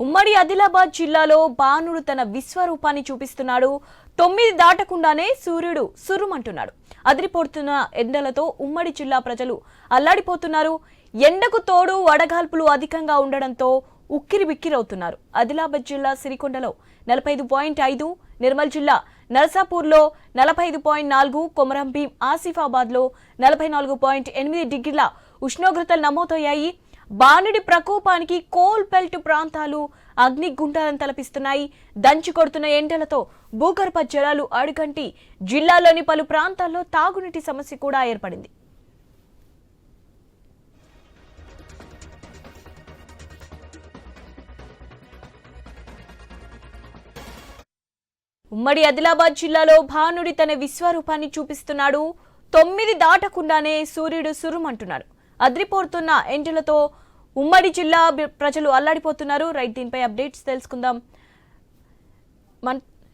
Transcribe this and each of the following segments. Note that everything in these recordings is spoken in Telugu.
ఉమ్మడి ఆదిలాబాద్ జిల్లాలో బాణుడు తన విశ్వరూపాన్ని చూపిస్తున్నాడు. 9 దాటకుండానే సూర్యుడు సురుమంటున్నాడు. అదిరిపోతున్న ఎండలతో ఉమ్మడి జిల్లా ప్రజలు అల్లాడిపోతున్నారు. ఎండకు తోడు వడగాల్పులు అధికంగా ఉండడంతో ఉక్కిరిబిక్కిరవుతున్నారు. ఆదిలాబాద్ జిల్లా సిరికొండలో 45.5, నిర్మల్ జిల్లా నర్సాపూర్లో 45.4, కొమరంభీం ఆసిఫాబాద్లో 44.8 డిగ్రీల ఉష్ణోగ్రతలు నమోదయ్యాయి. బాణుడి ప్రకోపానికి కోల్ బెల్ట్ ప్రాంతాలు అగ్నిగుండాలను తలపిస్తున్నాయి. దంచి కొడుతున్న ఎండలతో భూగర్భ జలాలు అడుగంటి జిల్లాలోని పలు ప్రాంతాల్లో తాగునీటి సమస్య కూడా ఏర్పడింది. ఉమ్మడి ఆదిలాబాద్ జిల్లాలో భానుడి తన విశ్వరూపాన్ని చూపిస్తున్నాడు. 9 దాటకుండానే సూర్యుడు సురుమంటున్నాడు. అద్రిపోతున్న ఎండలతో ఉమ్మడి జిల్లా ప్రజలు అల్లాడిపోతున్నారు. రైట్, దీనిపై అప్డేట్స్ తెలుసుకుందాం.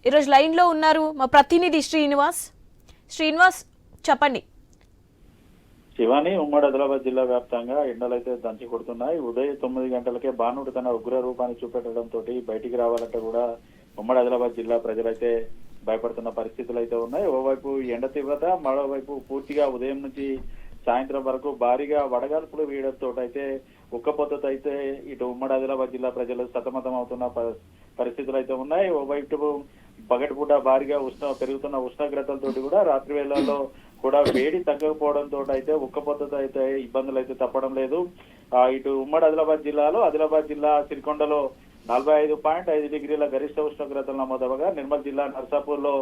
ఈరోజు లైన్ లో ఉన్నారు మా ప్రతినిధి శ్రీనివాస్, చెప్పండి. శివాని, ఉమ్మడి ఆదిలాబాద్ జిల్లా వ్యాప్తంగా ఎండలైతే దంచి కొడుతున్నాయి. ఉదయం 9 గంటలకే బాణుడు తన ఉగ్ర రూపాన్ని చూపెట్టడంతో బయటికి రావాలంటే కూడా ఉమ్మడి ఆదిలాబాద్ జిల్లా ప్రజలైతే భయపడుతున్న పరిస్థితులు అయితే ఉన్నాయి. ఓవైపు ఎండ తీవ్రత, మరోవైపు పూర్తిగా ఉదయం నుంచి సాయంత్రం వరకు భారీగా వడగాల్పులు వీయడంతో అయితే ఉక్కపోతతో అయితే ఇటు ఉమ్మడి ఆదిలాబాద్ జిల్లా ప్రజలు సతమతం అవుతున్న పరిస్థితులు అయితే ఉన్నాయి. ఓవైపు పగటిపూట భారీగా పెరుగుతున్న ఉష్ణోగ్రతలతో కూడా రాత్రి వేళల్లో కూడా వేడి తగ్గకపోవడంతో అయితే ఉక్కపోతతో అయితే ఇబ్బందులు అయితే తప్పడం లేదు. ఇటు ఉమ్మడి ఆదిలాబాద్ జిల్లా సిరికొండలో 45.5 డిగ్రీల గరిష్ట ఉష్ణోగ్రతలు నమోదవగా, నిర్మల్ జిల్లా నర్సాపూర్ లో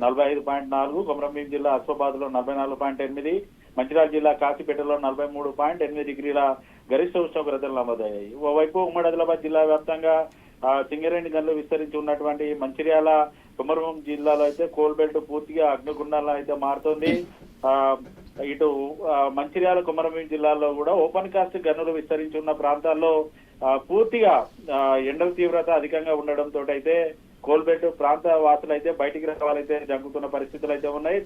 45.4, కొమరంభీం జిల్లా ఆసిఫాబాద్ లో 44.8, మంచిర్యాల జిల్లా కాశీపేటలో 43.8 డిగ్రీల గరిష్ట ఉష్ణోగ్రతలు నమోదయ్యాయి. ఓవైపు ఉమ్మడి ఆదిలాబాద్ జిల్లా వ్యాప్తంగా సింగరేణి గనులు విస్తరించి ఉన్నటువంటి మంచిర్యాల, కొమరంభీం జిల్లాలో అయితే కోల్ బెల్ట్ పూర్తిగా అగ్నిగుండాలను అయితే మారుతోంది. ఇటు మంచిర్యాల, కొమరంభీం జిల్లాల్లో కూడా ఓపెన్ కాస్ట్ గనులు విస్తరించి ఉన్న ప్రాంతాల్లో పూర్తిగా ఎండల తీవ్రత అధికంగా ఉండడంతో అయితే కోల్బెల్ట్ ప్రాంత వాసులు అయితే బయటికి రావాలైతే జంకుతున్న పరిస్థితులు అయితే ఉన్నాయి.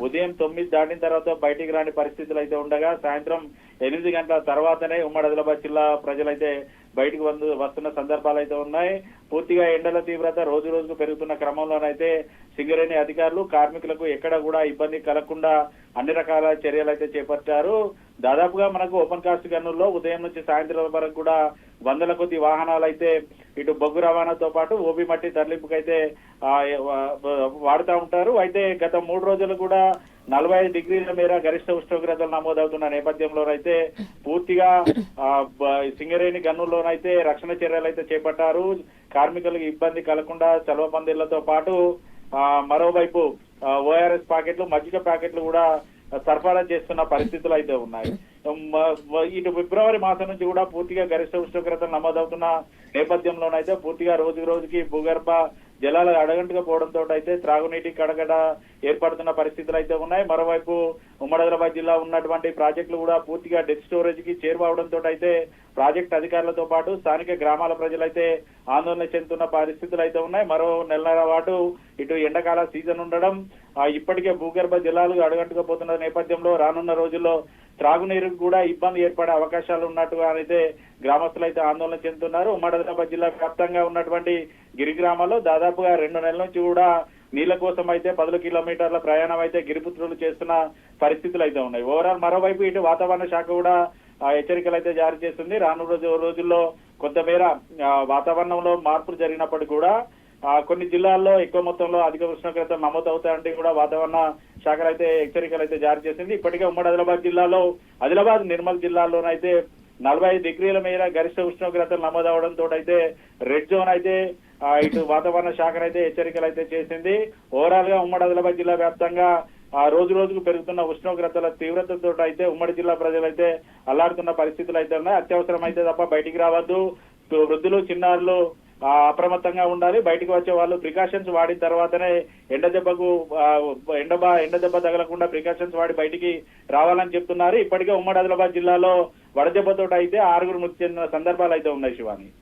ఉదయం 9 దాటిన తర్వాత బయటికి రాని పరిస్థితులు అయితే ఉండగా, సాయంత్రం 8 గంటల తర్వాతనే ఉమ్మడి ఆదిలాబాద్ జిల్లా ప్రజలైతే బయటకు వస్తున్న సందర్భాలు అయితే ఉన్నాయి. పూర్తిగా ఎండల తీవ్రత రోజు రోజుకు పెరుగుతున్న క్రమంలోనైతే సింగరేణి అధికారులు కార్మికులకు ఎక్కడ కూడా ఇబ్బంది కలగకుండా అన్ని రకాల చర్యలు అయితే చేపట్టారు. దాదాపుగా మనకు ఓపెన్ కాస్ట్ గనుల్లో ఉదయం నుంచి సాయంత్రం వరకు కూడా వందల కొద్ది వాహనాలు అయితే ఇటు బొగ్గు రవాణాతో పాటు ఓబీ మట్టి తరలింపుకైతే వాడుతూ ఉంటారు. అయితే గత 3 రోజులు కూడా 45 డిగ్రీల మేర గరిష్ట ఉష్ణోగ్రతలు నమోదవుతున్న నేపథ్యంలోనైతే పూర్తిగా సింగరేణి గనుల్లోనైతే రక్షణ చర్యలు అయితే చేపట్టారు. కార్మికులకు ఇబ్బంది కలగకుండా చలవ పందిళ్లతో పాటు మరోవైపు ఓఆర్ఎస్ ప్యాకెట్లు, మజ్జిగ ప్యాకెట్లు కూడా సరఫరా చేస్తున్న పరిస్థితులు అయితే ఉన్నాయి. ఇటు ఫిబ్రవరి మాసం నుంచి కూడా పూర్తిగా గరిష్ట ఉష్ణోగ్రతలు నమోదవుతున్న నేపథ్యంలోనైతే పూర్తిగా రోజు రోజుకి భూగర్భ జలాలు అడగంటుగా పోవడంతో అయితే త్రాగునీటి కడగడ ఏర్పడుతున్న పరిస్థితులు అయితే ఉన్నాయి. మరోవైపు ఉమ్మడి ఆదిలాబాద్ జిల్లా ఉన్నటువంటి ప్రాజెక్టులు కూడా పూర్తిగా డెత్ స్టోరేజ్ కి చేరువవడంతో అయితే ప్రాజెక్ట్ అధికారులతో పాటు స్థానిక గ్రామాల ప్రజలైతే ఆందోళన చెందుతున్న పరిస్థితులు అయితే ఉన్నాయి. మరో నెలన్నర పాటు ఇటు ఎండాకాల సీజన్ ఉండడం, ఇప్పటికే భూగర్భ జలాలు అడగంటుగా పోతున్న నేపథ్యంలో రానున్న రోజుల్లో త్రాగునీరుకు కూడా ఇబ్బంది ఏర్పడే అవకాశాలు ఉన్నట్టుగా అయితే గ్రామస్తులు అయితే ఆందోళన చెందుతున్నారు. ఉమ్మడి ఆదిలాబాద్ జిల్లా వ్యాప్తంగా ఉన్నటువంటి గిరి గ్రామాల్లో దాదాపుగా 2 నెలల నుంచి కూడా నీళ్ల కోసం అయితే 10 కిలోమీటర్ల ప్రయాణం అయితే గిరిపుత్రులు చేస్తున్న పరిస్థితులు అయితే ఉన్నాయి. ఓవరాల్ మరోవైపు ఇటు వాతావరణ శాఖ కూడా హెచ్చరికలు అయితే జారీ చేస్తుంది. రానున్న రోజుల్లో కొంతమేర వాతావరణంలో మార్పులు జరిగినప్పటికీ కూడా కొన్ని జిల్లాల్లో ఎక్కువ మొత్తంలో అధిక ఉష్ణోగ్రత నమోదవుతాయంటే కూడా వాతావరణ శాఖ అయితే హెచ్చరికలు అయితే జారీ చేసింది. ఇప్పటికే ఉమ్మడి ఆదిలాబాద్ జిల్లాలో నిర్మల్ జిల్లాలోనైతే 45 డిగ్రీల మేర గరిష్ట ఉష్ణోగ్రతలు నమోదవడంతో అయితే రెడ్ జోన్ అయితే ఇటు వాతావరణ శాఖ అయితే హెచ్చరికలు అయితే చేసింది. ఓవరాల్ గా ఉమ్మడి ఆదిలాబాద్ జిల్లా వ్యాప్తంగా రోజు రోజుకు పెరుగుతున్న ఉష్ణోగ్రతల తీవ్రతతో అయితే ఉమ్మడి జిల్లా ప్రజలైతే అల్లాడుతున్న పరిస్థితులు అయితే ఉన్నాయి. అత్యవసరం అయితే తప్ప బయటికి రావద్దు. వృద్ధులు, చిన్నారులు అప్రమత్తంగా ఉండాలి. బయటకు వచ్చే వాళ్ళు ప్రికాషన్స్ వాడిన తర్వాతనే ఎండ దెబ్బ తగలకుండా ప్రికాషన్స్ వాడి బయటికి రావాలని చెప్తున్నారు. ఇప్పటికే ఉమ్మడి ఆదిలాబాద్ జిల్లాలో వడదెబ్బతో అయితే 6 మృతి చెందిన సందర్భాలు అయితే ఉన్నాయి. శివాని.